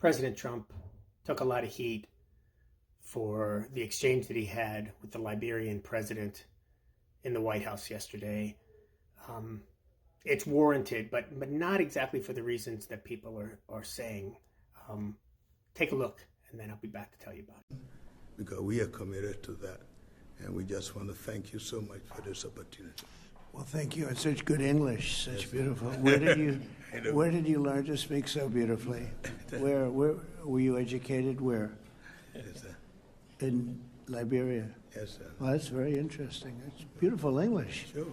President Trump took a lot of heat for the exchange that he had with the Liberian president in the White House yesterday. It's warranted, but not exactly for the reasons that people are saying. Take a look, and then I'll be back to tell you about it. Because we are committed to that, and we just want to thank you so much for this opportunity. Well, thank you. It's such good English, such beautiful. Where did you learn to speak so beautifully? Where were you educated? Where? Yes, sir. In Liberia. Yes, sir. Well, that's very interesting. It's beautiful English. Sure.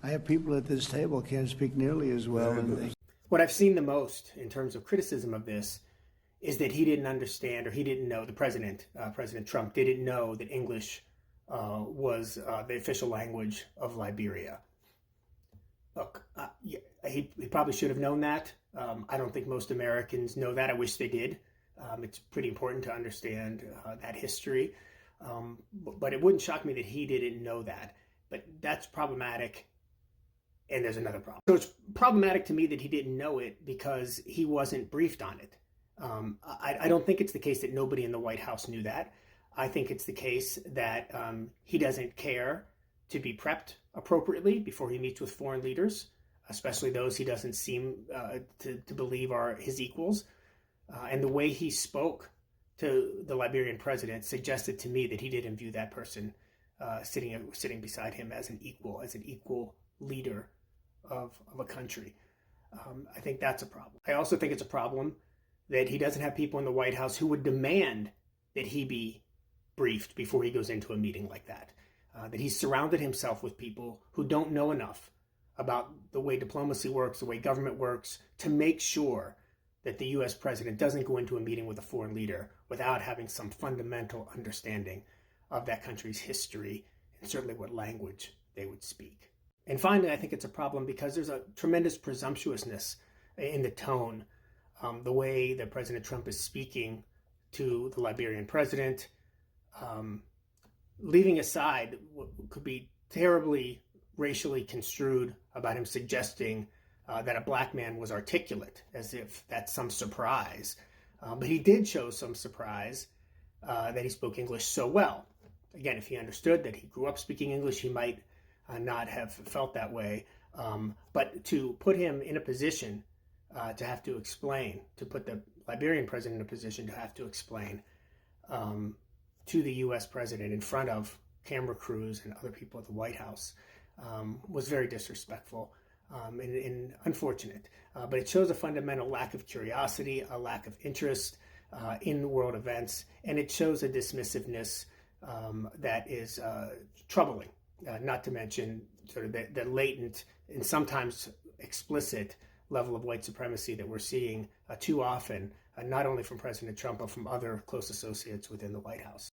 I have people at this table can't speak nearly as well. What I've seen the most in terms of criticism of this is that he didn't understand, or he didn't know, the president, President Trump, didn't know that English was the official language of Liberia. Look, he probably should have known that. I don't think most Americans know that. I wish they did. It's pretty important to understand that history. But it wouldn't shock me that he didn't know that. But that's problematic. And there's another problem. So it's problematic to me that he didn't know it because he wasn't briefed on it. I don't think it's the case that nobody in the White House knew that. I think it's the case that he doesn't care to be prepped appropriately before he meets with foreign leaders, especially those he doesn't seem to believe are his equals. And the way he spoke to the Liberian president suggested to me that he didn't view that person sitting beside him as an equal leader of a country. I think that's a problem. I also think it's a problem that he doesn't have people in the White House who would demand that he be briefed before he goes into a meeting like that. That he's surrounded himself with people who don't know enough about the way diplomacy works, the way government works, to make sure that the U.S. president doesn't go into a meeting with a foreign leader without having some fundamental understanding of that country's history and certainly what language they would speak. And finally, I think it's a problem because there's a tremendous presumptuousness in the tone, the way that President Trump is speaking to the Liberian president, leaving aside what could be terribly racially construed about him suggesting that a black man was articulate, as if that's some surprise. But he did show some surprise that he spoke English so well. Again, if he understood that he grew up speaking English, he might not have felt that way. But to put him in a position to have to explain, to put the Liberian president in a position to have to explain to the U.S. president in front of camera crews and other people at the White House was very disrespectful and unfortunate. But it shows a fundamental lack of curiosity, a lack of interest in world events, and it shows a dismissiveness that is troubling, not to mention sort of the latent and sometimes explicit level of white supremacy that we're seeing too often, not only from President Trump, but from other close associates within the White House.